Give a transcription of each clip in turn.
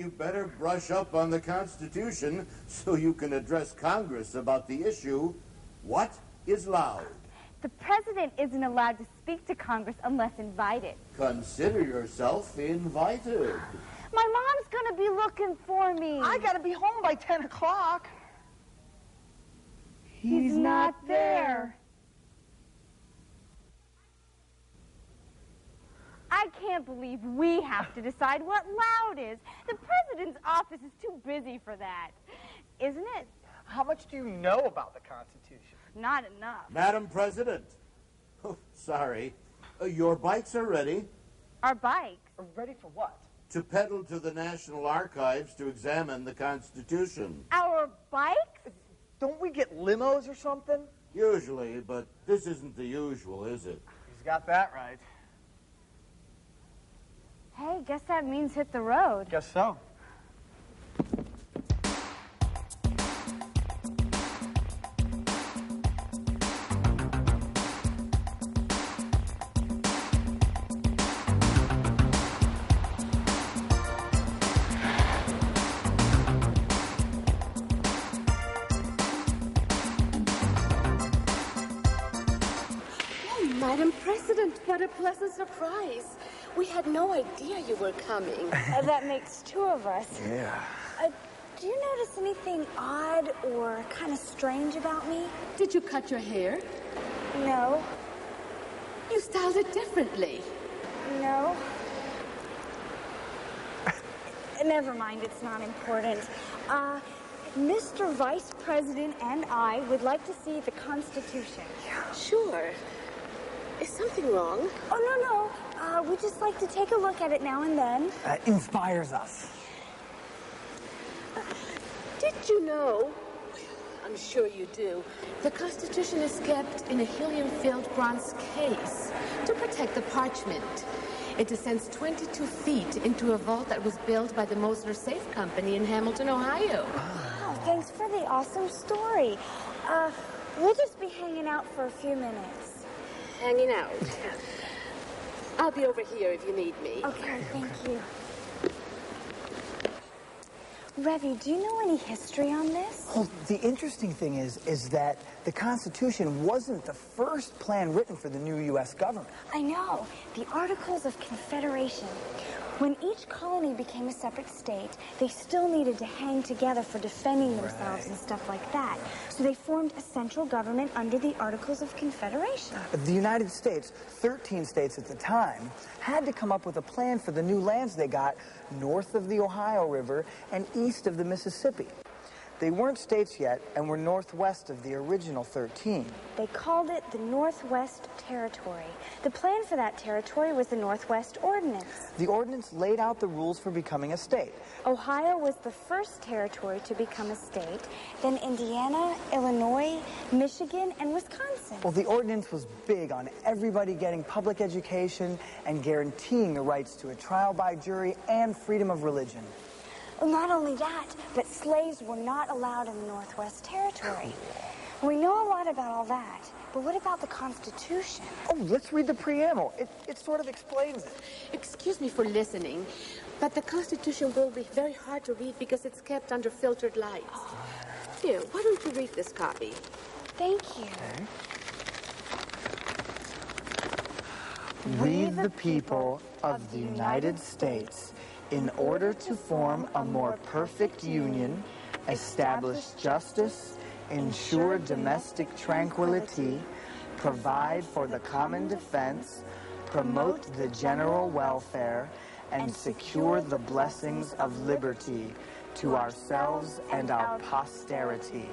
you better brush up on the Constitution so you can address Congress about the issue, what is loud? The president isn't allowed to speak to Congress unless invited. Consider yourself invited. My mom's gonna be looking for me. I gotta be home by 10 o'clock. He's not there. I can't believe we have to decide what loud is. The president's office is too busy for that, isn't it? How much do you know about the Constitution? Not enough. Madam President. Oh, sorry. Your bikes are ready. Our bikes? Ready for what? To pedal to the National Archives to examine the Constitution. Our bikes? Don't we get limos or something? Usually, but this isn't the usual, is it? He's got that right. Hey, guess that means hit the road. Guess so. Madam President, what a pleasant surprise. We had no idea you were coming. That makes two of us. Yeah. Do you notice anything odd or kind of strange about me? Did you cut your hair? No. You styled it differently. No. Never mind, it's not important. Mr. Vice President and I would like to see the Constitution. Sure. Is something wrong? Oh, no. We'd just like to take a look at it now and then. Inspires us. Did you know? I'm sure you do. The Constitution is kept in a helium-filled bronze case to protect the parchment. It descends 22 feet into a vault that was built by the Mosler Safe Company in Hamilton, Ohio. Oh, thanks for the awesome story. We'll just be hanging out for a few minutes. Hanging out. I'll be over here if you need me. Okay, thank you. Ravi, do you know any history on this? Well, the interesting thing is that the Constitution wasn't the first plan written for the new U.S. government. I know. The Articles of Confederation. When each colony became a separate state, they still needed to hang together for defending themselves and stuff like that. So they formed a central government under the Articles of Confederation. The United States, 13 states at the time, had to come up with a plan for the new lands they got north of the Ohio River and east of the Mississippi. They weren't states yet and were northwest of the original 13. They called it the Northwest Territory. The plan for that territory was the Northwest Ordinance. The ordinance laid out the rules for becoming a state. Ohio was the first territory to become a state, then Indiana, Illinois, Michigan, and Wisconsin. Well, the ordinance was big on everybody getting public education and guaranteeing the rights to a trial by jury and freedom of religion. Well, not only that, but slaves were not allowed in the Northwest Territory. We know a lot about all that, but what about the Constitution? Oh, let's read the preamble. It sort of explains it. Excuse me for listening, but the Constitution will be very hard to read because it's kept under filtered lights. Here, why don't you read this copy? Thank you. Okay. We, the people of the United States, in order to form a more perfect union, establish justice, ensure domestic tranquility, provide for the common defense, promote the general welfare, and secure the blessings of liberty to ourselves and our posterity,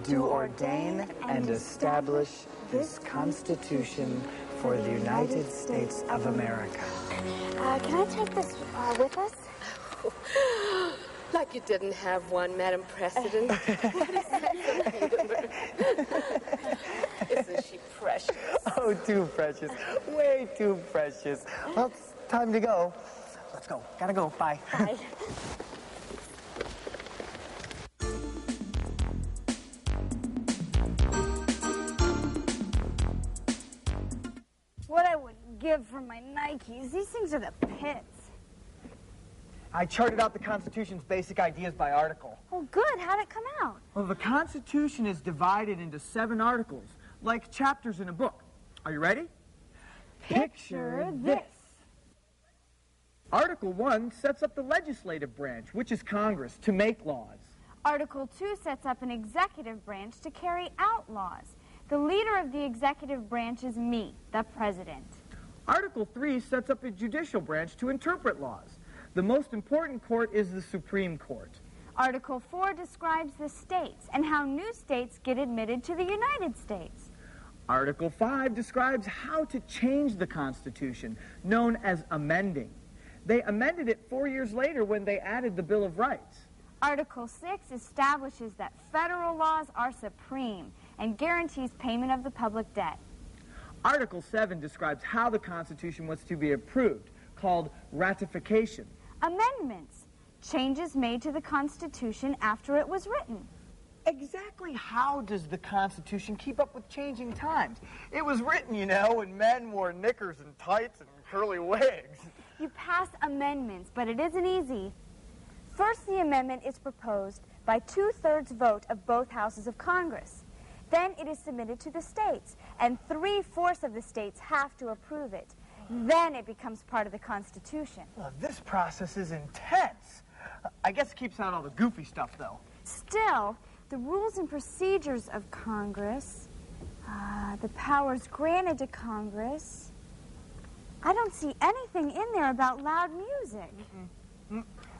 do ordain and establish this Constitution for the United States of America. Can I take this with us? Like you didn't have one, Madam President. Isn't she precious? Oh, too precious. Way too precious. Well, it's time to go. Let's go. Gotta go. Bye. Bye. What I would give for my Nikes. These things are the pits. I charted out the Constitution's basic ideas by article. Oh, good. How'd it come out? Well, the Constitution is divided into 7 articles, like chapters in a book. Are you ready? Picture this. Article 1 sets up the legislative branch, which is Congress, to make laws. Article 2 sets up an executive branch to carry out laws. The leader of the executive branch is me, the president. Article 3 sets up a judicial branch to interpret laws. The most important court is the Supreme Court. Article 4 describes the states and how new states get admitted to the United States. Article 5 describes how to change the Constitution, known as amending. They amended it 4 years later when they added the Bill of Rights. Article 6 establishes that federal laws are supreme and guarantees payment of the public debt. Article 7 describes how the Constitution was to be approved, called ratification. Amendments, changes made to the Constitution after it was written. Exactly how does the Constitution keep up with changing times? It was written, you know, when men wore knickers and tights and curly wigs. You pass amendments, but it isn't easy. First, the amendment is proposed by 2/3 vote of both houses of Congress. Then it is submitted to the states, and 3/4 of the states have to approve it. Then it becomes part of the Constitution. Well, this process is intense. I guess it keeps out all the goofy stuff, though. Still, the rules and procedures of Congress, the powers granted to Congress, I don't see anything in there about loud music.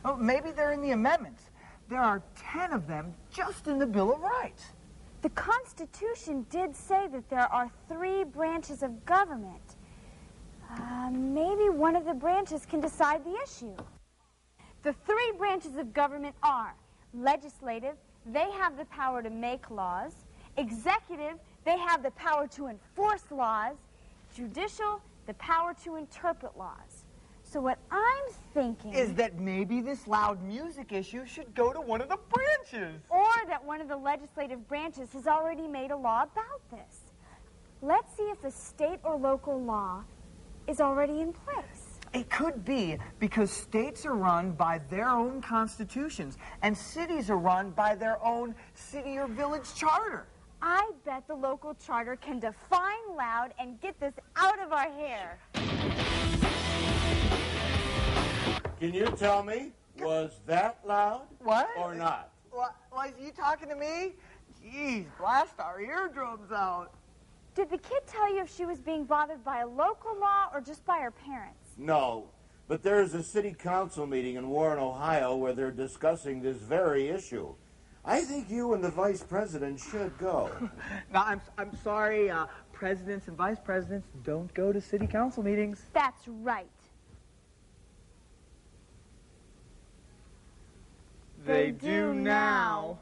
Oh, maybe they're in the amendments. There are 10 of them just in the Bill of Rights. The Constitution did say that there are 3 branches of government. Maybe one of the branches can decide the issue. The 3 branches of government are legislative, they have the power to make laws. Executive, they have the power to enforce laws. Judicial, the power to interpret laws. So what I'm thinking is that maybe this loud music issue should go to one of the branches. Or that one of the legislative branches has already made a law about this. Let's see if a state or local law is already in place. It could be because states are run by their own constitutions and cities are run by their own city or village charter. I bet the local charter can define loud and get this out of our hair. Can you tell me, was that loud? What? Or not? What? Was you talking to me? Jeez, blast our eardrums out. Did the kid tell you if she was being bothered by a local law or just by her parents? No, but there's a city council meeting in Warren, Ohio, where they're discussing this very issue. I think you and the vice president should go. No, I'm sorry, presidents and vice presidents don't go to city council meetings. That's right. They do now.